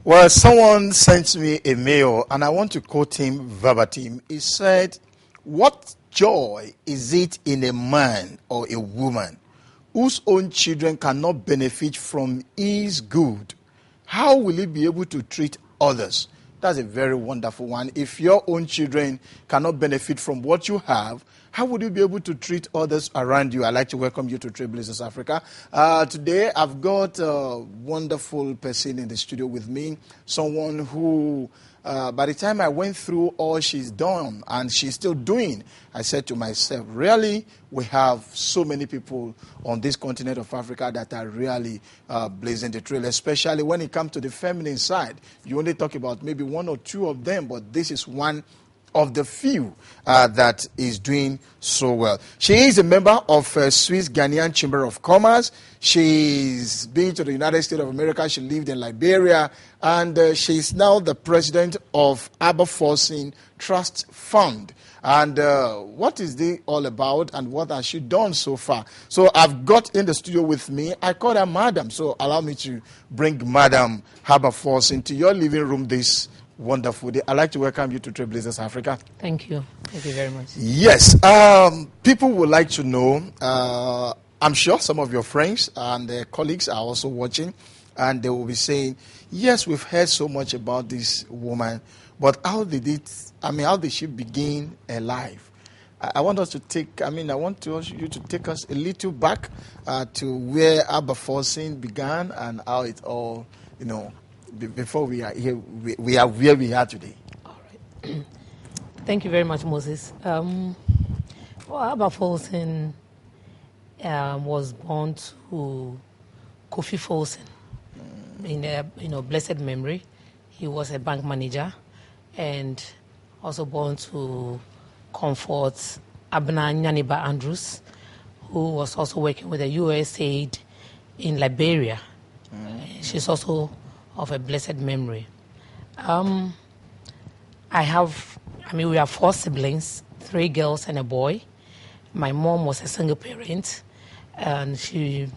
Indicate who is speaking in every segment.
Speaker 1: Well, someone sent me a mail, and I want to quote him verbatim. He said, "What joy is it in a man or a woman whose own children cannot benefit from his good? How will he be able to treat others?" That's a very wonderful one. If your own children cannot benefit from what you have, how would you be able to treat others around you? I'd like to welcome you to Trailblazers Africa. Today, I've got a wonderful person in the studio with me, someone who, by the time I went through all she's done and she's still doing, I said to myself, really, we have so many people on this continent of Africa that are really blazing the trail, especially when it comes to the feminine side. You only talk about maybe one or two of them, but this is one of the few that is doing so well. She is a member of Swiss Ghanaian Chamber of Commerce. She's been to the United States of America. She lived in Liberia. And she's now the president of Folson Trust Fund. And what is this all about, and what has she done so far? So I've got in the studio with me, I call her Madam. So allow me to bring Madam Folson to your living room this wonderful day. I'd like to welcome you to Trailblazers Africa.
Speaker 2: Thank you. Thank you very much.
Speaker 1: Yes. People would like to know, I'm sure some of your friends and their colleagues are also watching, and they will be saying, yes, we've heard so much about this woman, but how did she begin her life? I want us to take, I want you to take us a little back to where Folson began and how it all, before we are here, we are where we are today.
Speaker 2: All right. Thank you very much, Moses. Folson was born to Kofi Folson in blessed memory. He was a bank manager, and also born to Comfort Abner Nyaniba Andrews, who was also working with the USAID in Liberia. She's also of a blessed memory. We have 4 siblings, 3 girls and a boy. My mom was a single parent, and she,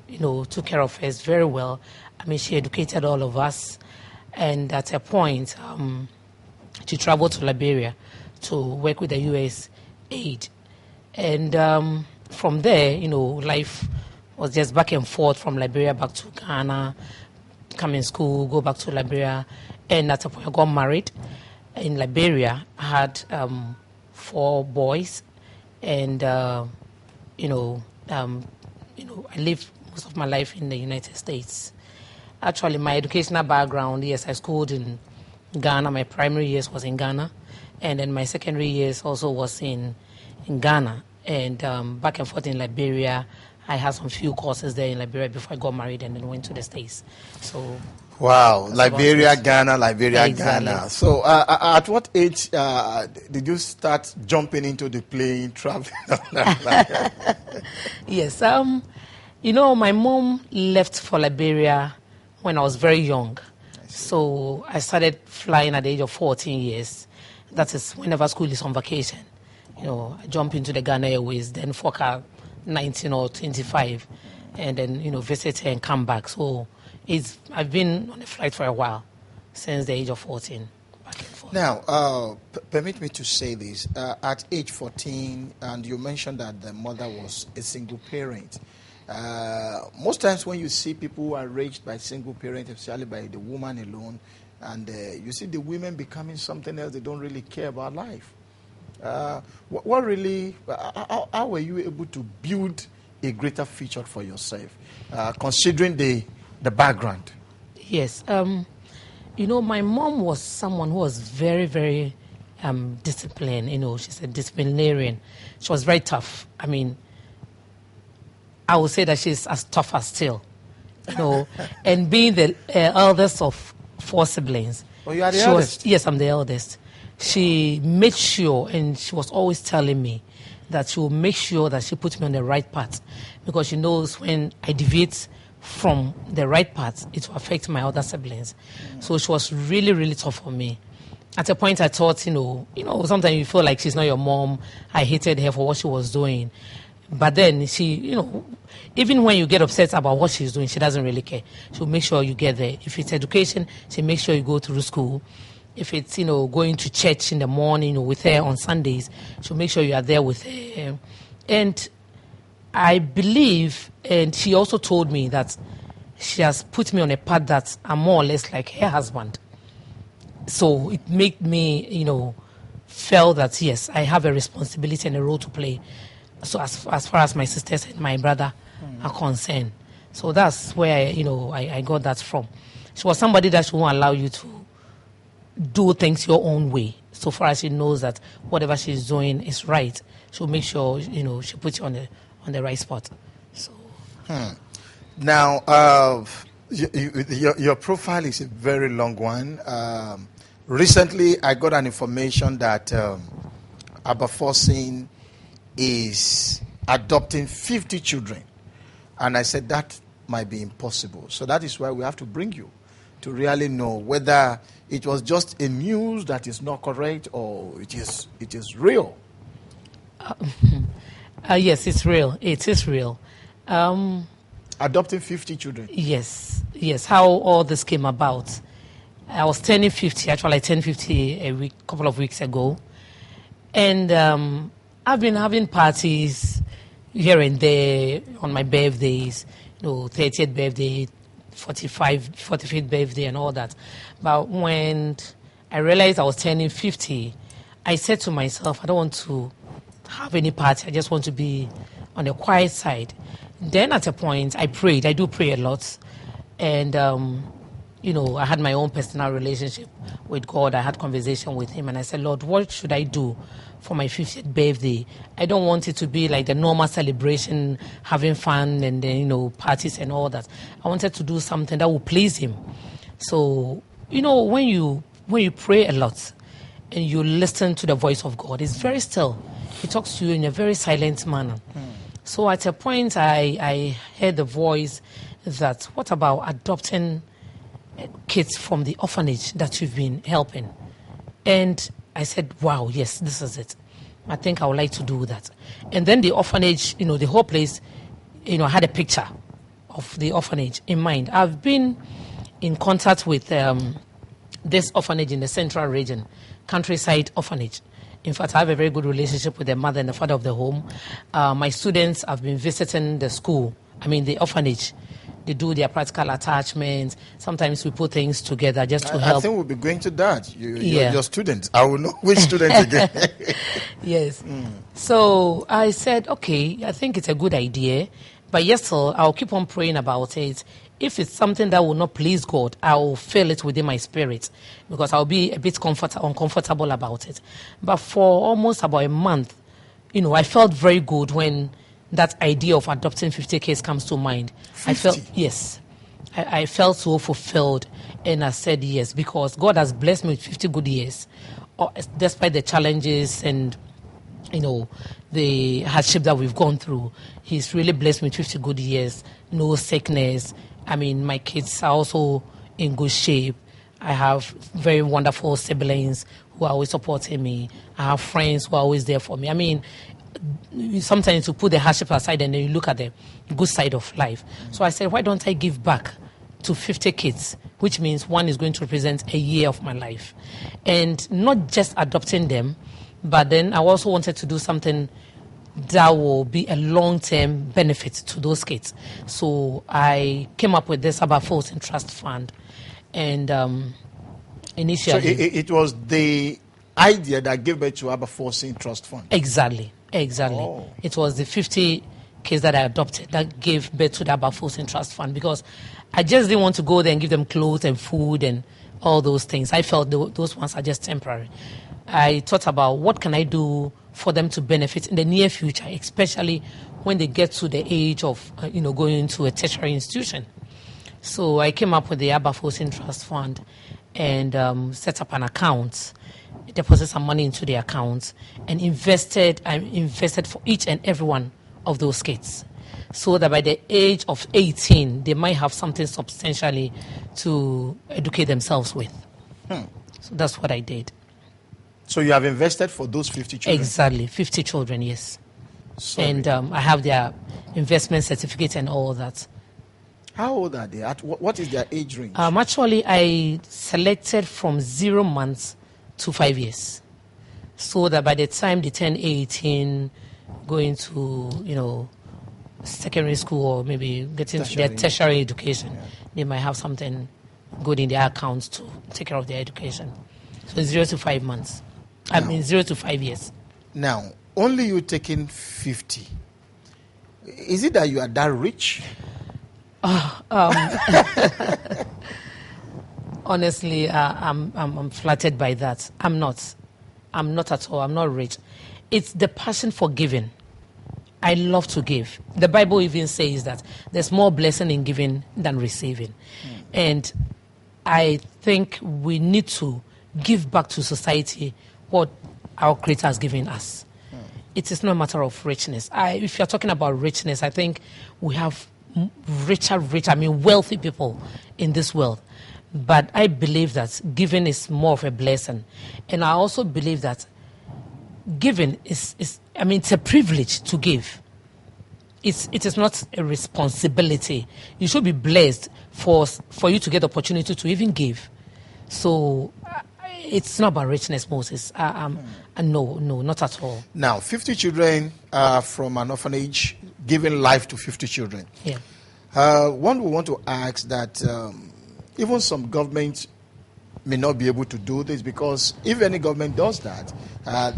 Speaker 2: took care of us very well. She educated all of us, and at a point, she traveled to Liberia to work with the USAID. And from there, life was just back and forth from Liberia back to Ghana, come in school, go back to Liberia, and at a point I got married in Liberia. I had 4 boys, and I lived most of my life in the United States. Actually, my educational background, yes, I schooled in Ghana. My primary years was in Ghana, and then my secondary years also was in Ghana, and back and forth in Liberia. I had some few courses there in Liberia before I got married and then went to the States. So,
Speaker 1: wow, Liberia, Ghana, Liberia,
Speaker 2: exactly.
Speaker 1: Ghana. So at what age did you start jumping into the plane, traveling?
Speaker 2: Yes, my mom left for Liberia when I was very young. So I started flying at the age of 14 years. That is whenever school is on vacation. I jump into the Ghana Airways, then Fokker 19 or 25, and then visit her and come back. So I've been on a flight for a while, since the age of 14, back and forth.
Speaker 1: Now, permit me to say this: at age 14, and you mentioned that the mother was a single parent. Most times, when you see people who are raised by single parents, especially by the woman alone, and you see the women becoming something else, they don't really care about life. What really? How were you able to build a greater future for yourself, considering the background?
Speaker 2: Yes, my mom was someone who was very, very disciplined. She's a disciplinarian. She was very tough. I would say that she's as tough as steel. And being the eldest of 4 siblings.
Speaker 1: Oh, you are the eldest?
Speaker 2: Yes, I'm the eldest. She made sure, and she was always telling me that she will make sure that she puts me on the right path, because she knows when I deviate from the right path, it will affect my other siblings. So she was really, really tough for me. At a point, I thought, sometimes you feel like she's not your mom. I hated her for what she was doing. But then she, even when you get upset about what she's doing, she doesn't really care. She'll make sure you get there. If it's education, she'll make sure you go through school. If it's, going to church in the morning with her on Sundays, she'll make sure you are there with her. And I believe, and she also told me that she has put me on a path that I'm more or less like her husband. So it made me, feel that, yes, I have a responsibility and a role to play. So as far as my sisters and my brother are concerned. So that's where, I got that from. She was somebody that she won't allow you to do things your own way. So far as she knows that whatever she's doing is right, she'll make sure, she puts you on the right spot. So.
Speaker 1: Now, your profile is a very long one. Recently, I got an information that Folson is adopting 50 children. And I said that might be impossible. So that is why we have to bring you to really know whether it was just a news that is not correct or it is real.
Speaker 2: Yes, it's real. It is real.
Speaker 1: Adopting 50 children.
Speaker 2: Yes. How all this came about. I was turning 50. Actually, I turned 50 a couple of weeks ago. And I've been having parties here and there on my birthdays, 30th birthday, 45th birthday and all that. But when I realized I was turning 50, I said to myself, I don't want to have any party. I just want to be on the quiet side. Then at a point, I prayed. I do pray a lot. And, I had my own personal relationship with God. I had conversation with him. And I said, Lord, what should I do for my 50th birthday? I don't want it to be like the normal celebration, having fun and then, parties and all that. I wanted to do something that would please him. So, when you pray a lot and you listen to the voice of God, it's very still. He talks to you in a very silent manner. So at a point, I heard the voice that, what about adopting kids from the orphanage that you've been helping? And I said, wow, yes, this is it. I think I would like to do that. And then the orphanage, the whole place, had a picture of the orphanage in mind. I've been in contact with this orphanage in the central region, Countryside Orphanage. In fact, I have a very good relationship with the mother and the father of the home. My students have been visiting the orphanage. They do their practical attachments. Sometimes we put things together just to help.
Speaker 1: I think we'll be going to that. Your students. I will know which students again.
Speaker 2: Yes. So I said, okay, I think it's a good idea. But yes, sir, I'll keep on praying about it. If it's something that will not please God, I will feel it within my spirit because I'll be a bit uncomfortable about it. But for almost about a month, I felt very good when that idea of adopting 50 kids comes to mind.
Speaker 1: 50?
Speaker 2: I felt, yes. I felt so fulfilled and I said yes because God has blessed me with 50 good years despite the challenges and the hardship that we've gone through. He's really blessed me with 50 good years, no sickness. My kids are also in good shape. I have very wonderful siblings who are always supporting me. I have friends who are always there for me. Sometimes you put the hardship aside and then you look at the good side of life. So I said, why don't I give back to 50 kids, which means one is going to represent a year of my life. And not just adopting them, but then I also wanted to do something that will be a long-term benefit to those kids. So I came up with this Folson Trust Fund. And initially...
Speaker 1: So it was the idea that gave birth to Folson Trust Fund?
Speaker 2: Exactly.
Speaker 1: Oh.
Speaker 2: It was the 50 kids that I adopted that gave birth to the Folson Trust Fund because I just didn't want to go there and give them clothes and food and all those things. I felt those ones are just temporary. I thought about what can I do for them to benefit in the near future, especially when they get to the age of, going into a tertiary institution. So I came up with the Folson Trust Fund and set up an account, deposited some money into the account, and invested for each and every one of those kids, so that by the age of 18, they might have something substantially to educate themselves with. So that's what I did.
Speaker 1: So you have invested for those 50 children?
Speaker 2: Exactly, 50 children, yes.
Speaker 1: Sorry.
Speaker 2: And I have their investment certificate and all that.
Speaker 1: How old are they? What is their age range?
Speaker 2: Actually, I selected from 0 months to 5 years, so that by the time they turn 18, going to secondary school or maybe getting their tertiary education, they might have something good in their accounts to take care of their education. So 0 to 5 months. I mean 0 to 5 years.
Speaker 1: Now, only you taking 50. Is it that you are that rich?
Speaker 2: Honestly, I'm flattered by that. I'm not at all. I'm not rich. It's the passion for giving. I love to give. The Bible even says that there's more blessing in giving than receiving. And I think we need to give back to society what our Creator has given us. It is not a matter of richness. If you're talking about richness, I think we have wealthy people in this world. But I believe that giving is more of a blessing. And I also believe that giving it's a privilege to give. It is not a responsibility. You should be blessed for you to get the opportunity to even give. So it's not about richness, Moses. No, not at all.
Speaker 1: Now, 50 children from an orphanage, giving life to 50 children.
Speaker 2: Yeah.
Speaker 1: One will want to ask that even some governments may not be able to do this, because if any government does that,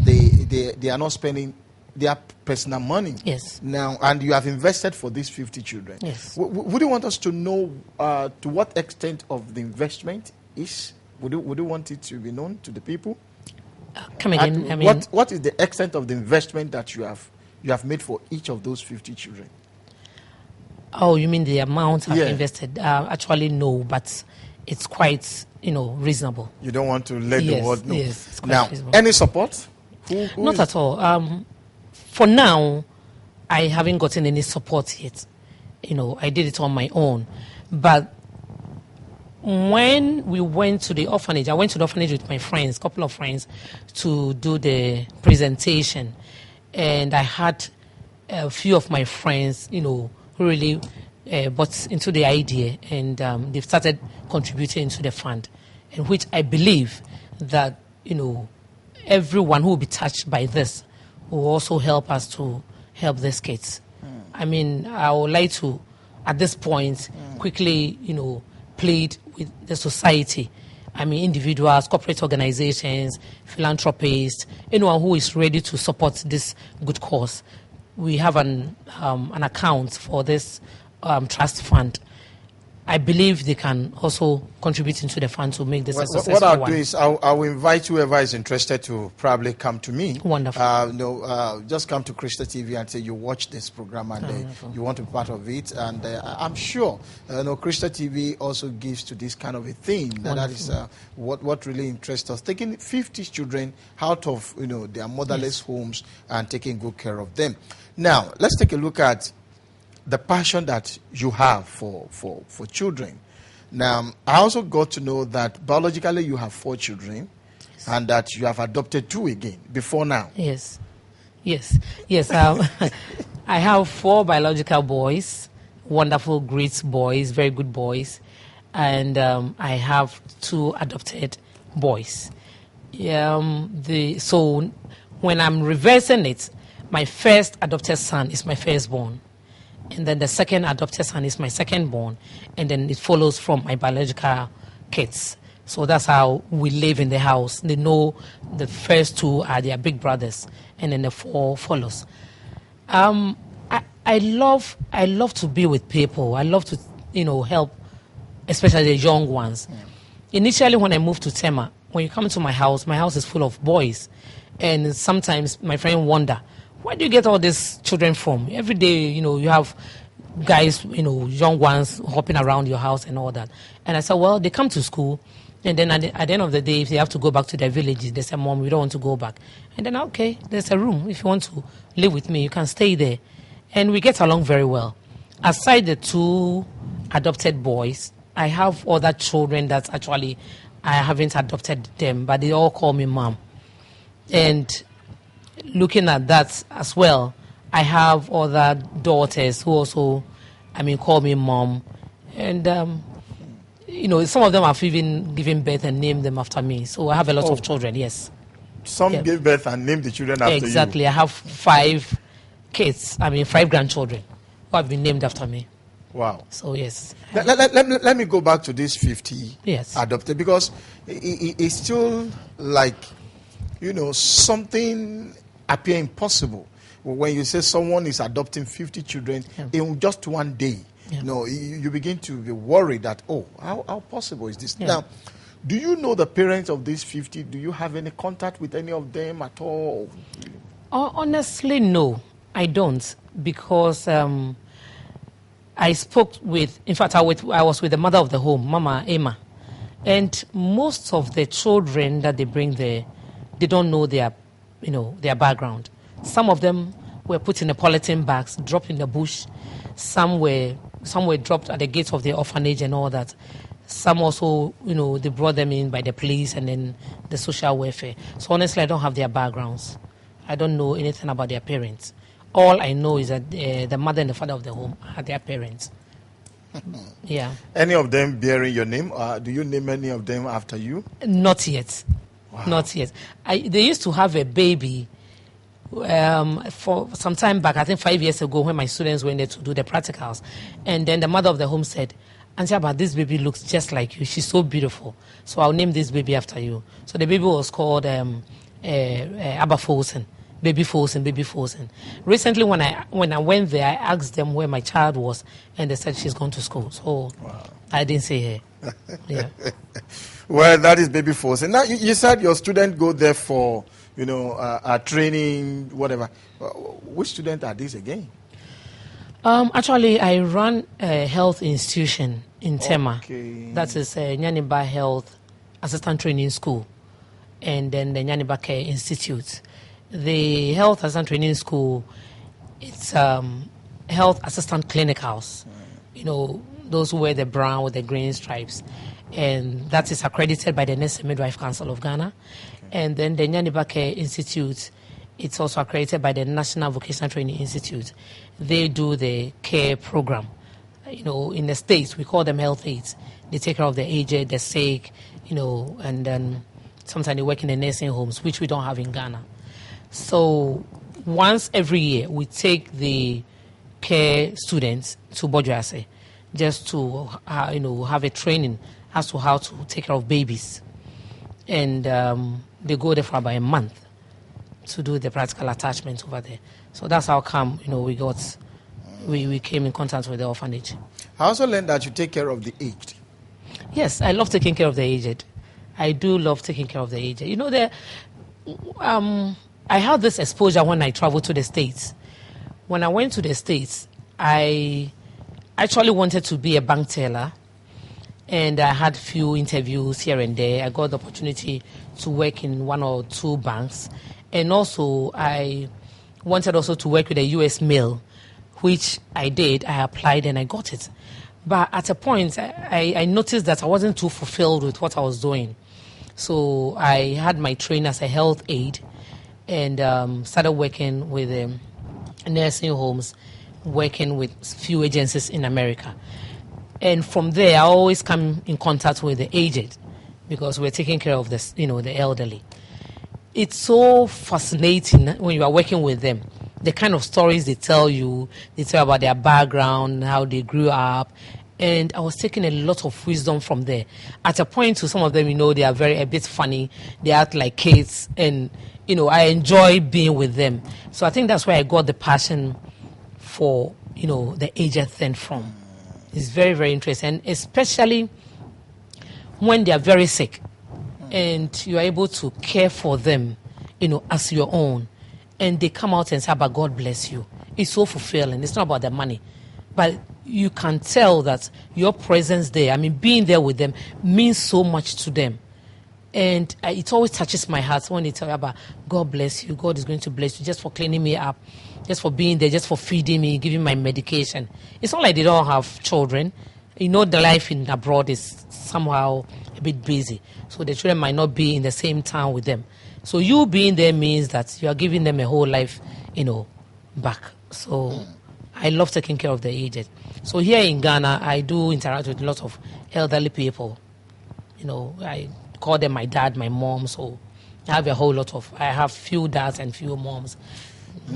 Speaker 1: they are not spending their personal money.
Speaker 2: Yes.
Speaker 1: Now, and you have invested for these 50 children.
Speaker 2: Yes.
Speaker 1: Would you want us to know to what extent of the investment is? Would you want it to be known to the people?
Speaker 2: Come again.
Speaker 1: What is the extent of the investment that you have made for each of those 50 children?
Speaker 2: Oh, you mean the amount I've invested? Actually, no, but it's quite reasonable.
Speaker 1: You don't want to let the world know.
Speaker 2: Yes, it's quite
Speaker 1: now,
Speaker 2: reasonable.
Speaker 1: any support?
Speaker 2: Not at all. For now, I haven't gotten any support yet. I did it on my own. But when we went to the orphanage, I went to the orphanage with my friends, couple of friends, to do the presentation. And I had a few of my friends, who really bought into the idea, and they've started contributing to the fund, in which I believe that, everyone who will be touched by this will also help us to help these kids. I would like to, at this point, quickly, plead with the society. Individuals, corporate organizations, philanthropists, anyone who is ready to support this good cause. We have an account for this trust fund. I believe they can also contribute into the fund to make this a successful
Speaker 1: one. What I'll
Speaker 2: one.
Speaker 1: do is I'll invite whoever is interested to probably come to me.
Speaker 2: Wonderful.
Speaker 1: Just come to Krista TV and say you watch this program and you want to be part of it. And I'm sure Krista TV also gives to this kind of a thing. That is what really interests us. Taking 50 children out of their motherless homes and taking good care of them. Now, let's take a look at the passion that you have for children. Now, I also got to know that biologically you have 4 children, and that you have adopted 2 again before now.
Speaker 2: Yes. I have 4 biological boys, wonderful, great boys, very good boys, and I have 2 adopted boys. So when I'm reversing it, my first adopted son is my firstborn. And then the second adopted son is my secondborn. And then it follows from my biological kids. So that's how we live in the house. They know the first 2 are their big brothers. And then the 4 follows. I love to be with people. I love to, help, especially the young ones. Initially, when I moved to Tema, when you come to my house is full of boys. And sometimes my friend wonder, where do you get all these children from? Every day, you have guys, young ones hopping around your house and all that. And I said, well, they come to school. And then at the end of the day, if they have to go back to their villages, they say, Mom, we don't want to go back. And then, okay, there's a room. If you want to live with me, you can stay there. And we get along very well. Aside the 2 adopted boys, I have other children that actually I haven't adopted them, but they all call me Mom. And looking at that as well, I have other daughters who also, call me mom. And, some of them have even given birth and named them after me. So I have a lot of children, yes.
Speaker 1: Some gave birth and named the children after you.
Speaker 2: Exactly. I have 5 kids, 5 grandchildren who have been named after me.
Speaker 1: Wow.
Speaker 2: So, yes.
Speaker 1: Let me go back to this 50
Speaker 2: yes.
Speaker 1: adopted, because it's still like, something appear impossible when you say someone is adopting 50 children in just one day.
Speaker 2: Yeah.
Speaker 1: You begin to be worried that, how possible is this?
Speaker 2: Yeah.
Speaker 1: Now, do you know the parents of these 50? Do you have any contact with any of them at all?
Speaker 2: Honestly, no, I don't, because I spoke with, in fact, I was with the mother of the home, Mama Emma, and most of the children that they bring there, they don't know their background. Some of them were put in the polythene bags, dropped in the bush. Some were dropped at the gates of the orphanage and all that. Some also, they brought them in by the police and then the social welfare. So honestly, I don't have their backgrounds. I don't know anything about their parents. All I know is that the mother and the father of the home are their parents. Yeah.
Speaker 1: Any of them bearing your name? Do you name any of them after you?
Speaker 2: Not yet.
Speaker 1: Wow.
Speaker 2: Not yet. They used to have a baby for some time back, I think 5 years ago, when my students went there to do the practicals. And then the mother of the home said, Auntie Abba, this baby looks just like you. She's so beautiful. So I'll name this baby after you. So the baby was called Abba Folson. Baby Folson. Recently, when I went there, I asked them where my child was, and they said she's gone to school. So I didn't say her. Yeah.
Speaker 1: Well, that is Baby Folson. Now, you said your students go there for, training, whatever. Which students are these again?
Speaker 2: Actually, I run a health institution in Tema.
Speaker 1: Okay.
Speaker 2: That is Nyaniba Health Assistant Training School, and then the Nyaniba Care Institute. The Health Assistant Training School, it's health assistant clinicals. Those who wear the brown with the green stripes. And that is accredited by the Nurse and Midwife Council of Ghana. Okay. And then the Nyaniba Care Institute, it's also accredited by the National Vocational Training Institute. They do the care program. In the States, we call them health aides. They take care of the aged, the sick, and then sometimes they work in the nursing homes, which we don't have in Ghana. So once every year, we take the care students to Bojuase just to, have a training as to how to take care of babies. And they go there for about a month to do the practical attachment over there. So that's how come, we came in contact with the orphanage.
Speaker 1: I also learned that you take care of the aged.
Speaker 2: Yes, I love taking care of the aged. I do love taking care of the aged. I had this exposure when I traveled to the States. When I went to the States, I actually wanted to be a bank teller, and I had few interviews here and there. I got the opportunity to work in 1 or 2 banks, and also I wanted also to work with the U.S. Mail, which I did. I applied and I got it. But at a point, I noticed that I wasn't too fulfilled with what I was doing. So I had my training as a health aide and started working with nursing homes, working with few agencies in America. And from there, I always come in contact with the aged because we're taking care of this, the elderly. It's so fascinating when you are working with them. The kind of stories they tell you about their background, how they grew up. And I was taking a lot of wisdom from there. At a point, to some of them, they are a bit funny. They act like kids. And, I enjoy being with them. So I think that's where I got the passion for, the aged thing from. It's very, very interesting. And especially when they are very sick and you are able to care for them, as your own. And they come out and say, but God bless you. It's so fulfilling. It's not about the money. But you can tell that your presence there, being there with them means so much to them. And it always touches my heart when they tell me about God bless you, God is going to bless you just for cleaning me up, just for being there, just for feeding me, giving my medication. It's not like they don't have children. The life in abroad is somehow a bit busy. So the children might not be in the same town with them. So you being there means that you are giving them a whole life, back So I love taking care of the aged. So here in Ghana, I do interact with a lot of elderly people. I call them my dad, my mom. So I have I have few dads and few moms.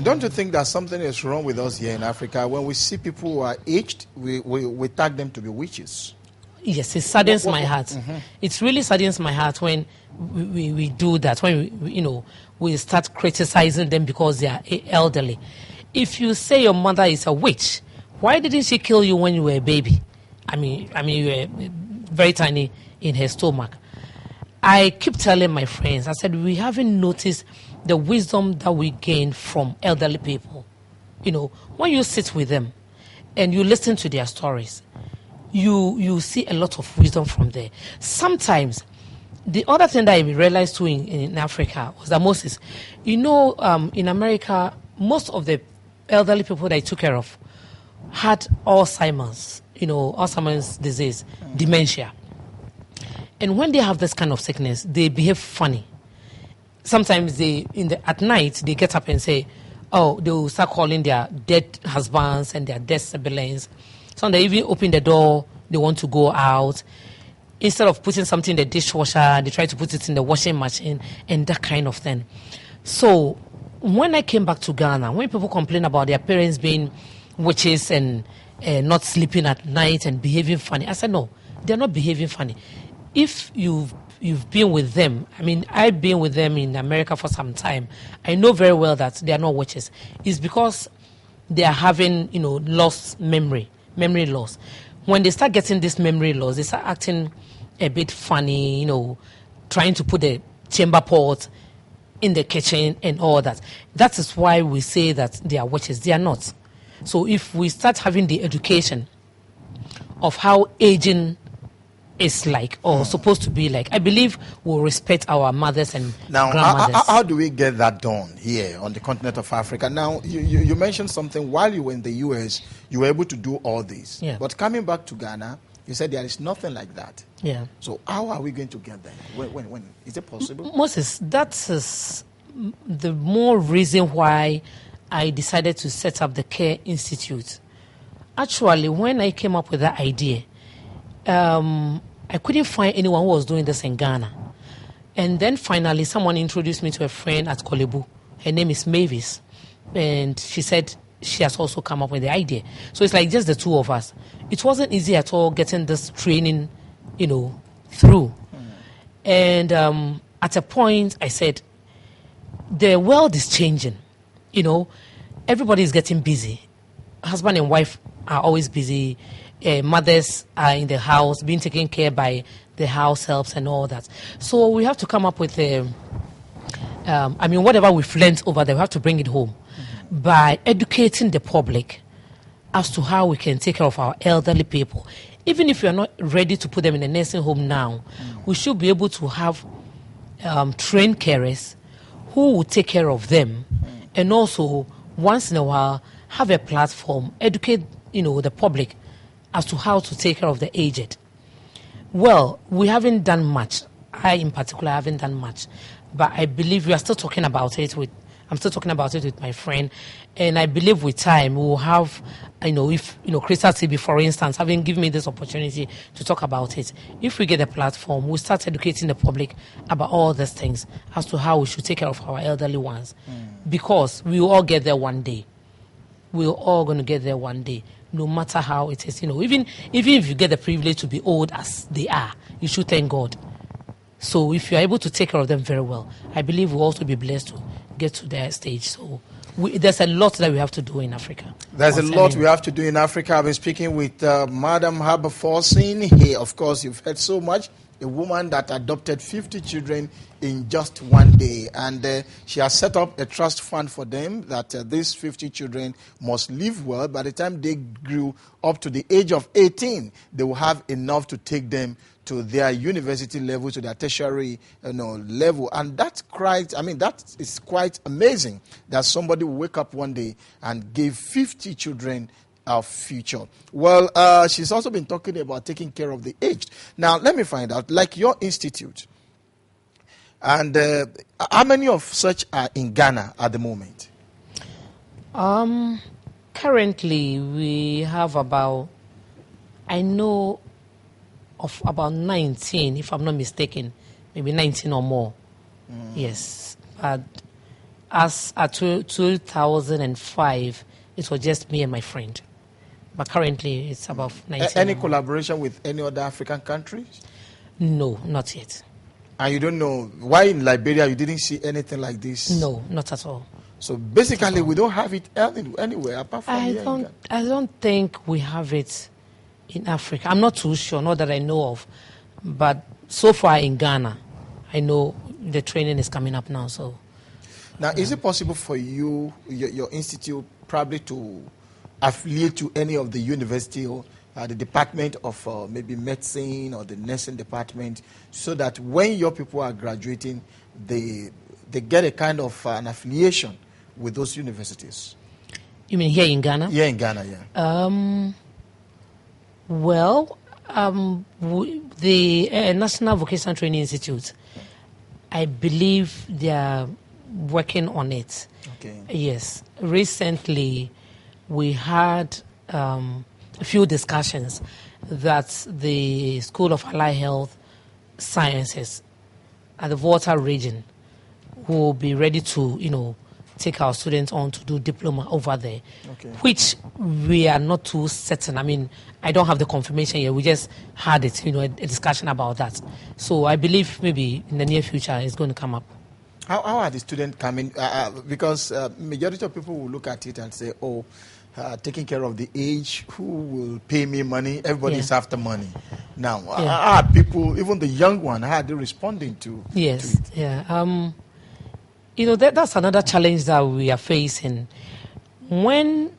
Speaker 1: Don't you think that something is wrong with us here in Africa? When we see people who are aged, we tag them to be witches.
Speaker 2: Yes, it saddens my heart. Mm-hmm. It really saddens my heart when we do that, when we start criticizing them because they are elderly. If you say your mother is a witch, why didn't she kill you when you were a baby? I mean you were very tiny in her stomach. I keep telling my friends, I said, we haven't noticed the wisdom that we gain from elderly people. When you sit with them and you listen to their stories, you see a lot of wisdom from there. Sometimes, the other thing that I realized too in Africa was that Moses, in America, most of the elderly people that I took care of had Alzheimer's, Alzheimer's disease, dementia. And when they have this kind of sickness, they behave funny. Sometimes at night, they get up and say, they will start calling their dead husbands and their dead siblings. So they even open the door, they want to go out. Instead of putting something in the dishwasher, they try to put it in the washing machine and that kind of thing. So when I came back to Ghana, when people complain about their parents being witches and not sleeping at night and behaving funny, I said, no, they're not behaving funny. If you've been with them, I've been with them in America for some time. I know very well that they are not witches. It's because they are having, lost memory loss. When they start getting this memory loss, they start acting a bit funny, trying to put the chamber pot in the kitchen and all that. That is why we say that they are witches. They are not. So if we start having the education of how aging is like or supposed to be like, I believe we'll respect our mothers and grandmothers.
Speaker 1: How do we get that done here on the continent of Africa? Now, you mentioned something while you were in the US, you were able to do all this.
Speaker 2: Yeah.
Speaker 1: But coming back to Ghana, you said there is nothing like that.
Speaker 2: Yeah.
Speaker 1: So how are we going to get there? When is it possible?
Speaker 2: Moses, that is the more reason why I decided to set up the Care Institute. Actually, when I came up with that idea, I couldn't find anyone who was doing this in Ghana. And then finally, someone introduced me to a friend at Kolebu. Her name is Mavis. And she said she has also come up with the idea. So it's like just the two of us. It wasn't easy at all getting this training, through. And at a point, I said, the world is changing. Everybody is getting busy. Husband and wife are always busy. Mothers are in the house, being taken care by the house helps and all that. So we have to come up with whatever we've learned over there, we have to bring it home by educating the public as to how we can take care of our elderly people. Even if we are not ready to put them in a nursing home now, we should be able to have trained carers who will take care of them, and also once in a while have a platform, educate the public as to how to take care of the aged. Well, we haven't done much. I, in particular, haven't done much. But I believe we are still talking about it I'm still talking about it with my friend. And I believe with time, we'll have, if, Crystal TB, for instance, having given me this opportunity to talk about it. If we get a platform, we'll start educating the public about all these things as to how we should take care of our elderly ones. Because we will all get there one day. We're all going to get there one day. No matter how it is, even if you get the privilege to be old as they are, you should thank God. So if you're able to take care of them very well, I believe we'll also be blessed to get to their stage. So there's a lot that we have to do in Africa.
Speaker 1: There's a lot we have to do in Africa. I've been speaking with Madam Folson. Here, of course, you've heard so much. A woman that adopted 50 children in just one day. And she has set up a trust fund for them that these 50 children must live well. By the time they grew up to the age of 18, they will have enough to take them to their university level, to their tertiary level. And that is quite amazing that somebody will wake up one day and give 50 children our future. Well, she's also been talking about taking care of the aged. Now, let me find out, like your institute, and how many of such are in Ghana at the moment?
Speaker 2: Currently, we have about, I know of about 19, if I'm not mistaken, maybe 19 or more. Yes. But as at 2005, it was just me and my friend. But currently, it's about 19.
Speaker 1: Any collaboration with any other African countries?
Speaker 2: No, not yet.
Speaker 1: And you don't know why in Liberia you didn't see anything like this?
Speaker 2: No, not at all.
Speaker 1: So basically, we don't have it anywhere apart from here.
Speaker 2: I don't think we have it in Africa. I'm not too sure, not that I know of. But so far in Ghana, I know the training is coming up now. So
Speaker 1: now, is it possible for you, your institute, probably to affiliate to any of the university or the department of maybe medicine or the nursing department, so that when your people are graduating, they get a kind of an affiliation with those universities?
Speaker 2: You mean here in Ghana?
Speaker 1: Yeah, in Ghana, yeah.
Speaker 2: The National Vocational Training Institute, I believe they are working on it.
Speaker 1: Okay.
Speaker 2: Yes. Recently, we had a few discussions that the School of Allied Health Sciences at the Volta region will be ready to, take our students on to do diploma over there,
Speaker 1: Okay.
Speaker 2: which we are not too certain. I mean, I don't have the confirmation yet. We just had it, a discussion about that. So I believe maybe in the near future it's going to come up.
Speaker 1: How are the students coming? Because majority of people will look at it and say, oh, taking care of the age, who will pay me money? Everybody's after money. Now, are people, even the young one, how are they responding to
Speaker 2: Yes,
Speaker 1: to it?
Speaker 2: yeah. That's another challenge that we are facing. When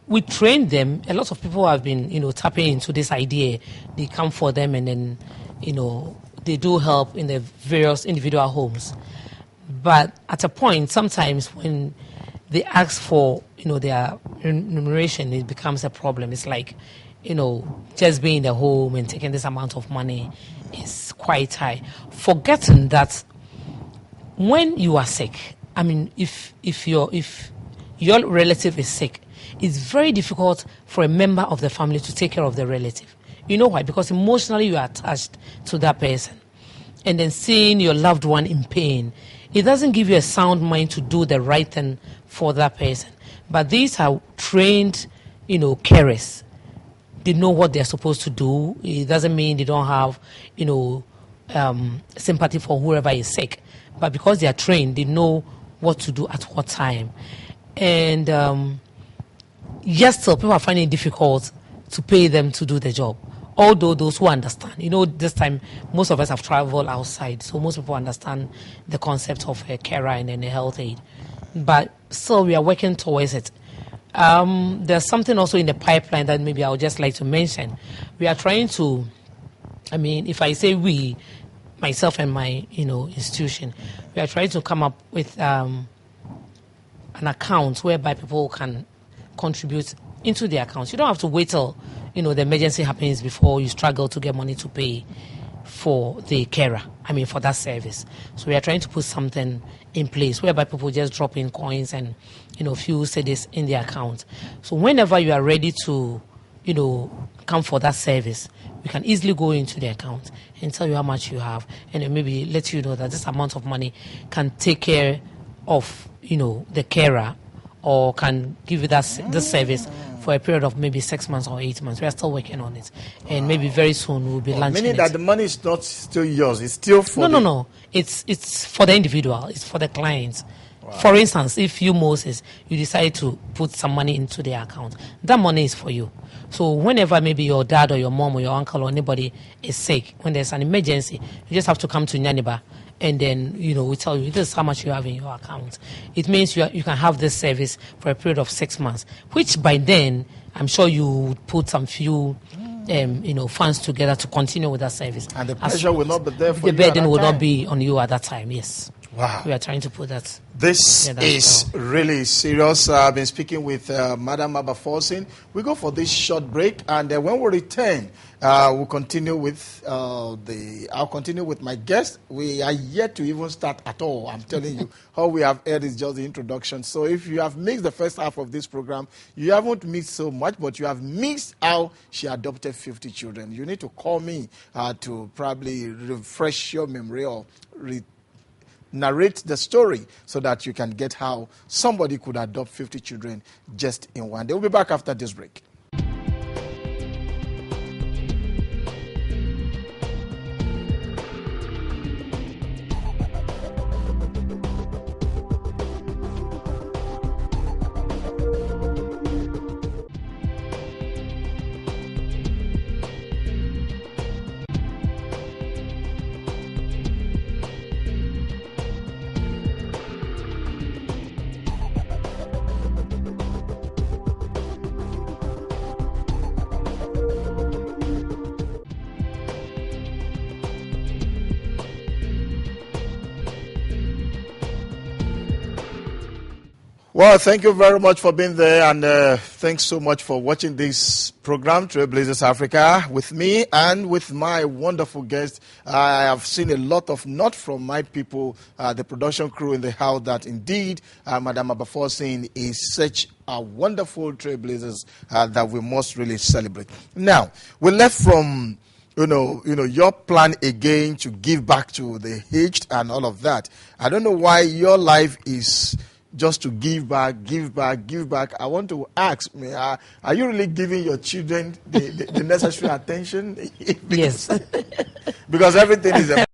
Speaker 2: we train them, a lot of people have been, tapping into this idea. They come for them and then, they do help in the various individual homes. But at a point, sometimes when they ask for, their remuneration, it becomes a problem. It's like, just being in the home and taking this amount of money is quite high. Forgetting that when you are sick, I mean, if your relative is sick, it's very difficult for a member of the family to take care of the relative. You know why? Because emotionally you are attached to that person. And then seeing your loved one in pain, it doesn't give you a sound mind to do the right thing for that person. But these are trained, carers. They know what they're supposed to do. It doesn't mean they don't have, sympathy for whoever is sick. But because they are trained, they know what to do at what time. And yes, still, people are finding it difficult to pay them to do the job. Although those who understand, this time most of us have traveled outside, so most people understand the concept of a carer and then a health aid. But still, we are working towards it. There's something also in the pipeline that maybe I would just like to mention. We are trying to, if I say we, myself and my, institution, we are trying to come up with an account whereby people can contribute into the accounts. You don't have to wait till, the emergency happens before you struggle to get money to pay for the carer, for that service. So we are trying to put something in place whereby people just drop in coins and, few cedis in the account. So whenever you are ready to, come for that service, we can easily go into the account and tell you how much you have, and then maybe let you know that this amount of money can take care of, the carer, or can give you this service for a period of maybe 6 months or 8 months. We are still working on it, and maybe very soon we'll be launching
Speaker 1: Meaning
Speaker 2: it.
Speaker 1: that the money is not still yours; it's still for
Speaker 2: No. It's for the individual. It's for the clients. Wow. For instance, if you, Moses, you decide to put some money into the account, that money is for you. So whenever maybe your dad or your mom or your uncle or anybody is sick, when there's an emergency, you just have to come to Nyaniba, and then, we tell you this is how much you have in your account. It means you can have this service for a period of 6 months, which by then, I'm sure you would put some few, funds together to continue with that service.
Speaker 1: And the pressure will not be there for you.
Speaker 2: The burden will not be on you at that time, yes.
Speaker 1: Wow.
Speaker 2: We are trying to put that.
Speaker 1: This
Speaker 2: Yeah,
Speaker 1: is really serious. I've been speaking with Madam Folson. We go for this short break, and when we return, we'll continue with I'll continue with my guest. We are yet to even start at all. I'm telling you, all we have heard is just the introduction. So if you have missed the first half of this program, you haven't missed so much, but you have missed how she adopted 50 children. You need to call me to probably refresh your memory or narrate the story so that you can get how somebody could adopt 50 children just in one day. We'll be back after this break. Well, thank you very much for being there, and thanks so much for watching this program, Trailblazers Africa, with me and with my wonderful guest. I have seen a lot of not from my people, the production crew in the house, that indeed Madam Folson is such a wonderful Trailblazers that we must really celebrate. Now, we left from your plan again to give back to the aged and all of that. I don't know why your life is just to give back, give back, give back. I want to ask, are you really giving your children the necessary attention?
Speaker 2: Yes.
Speaker 1: Because everything is a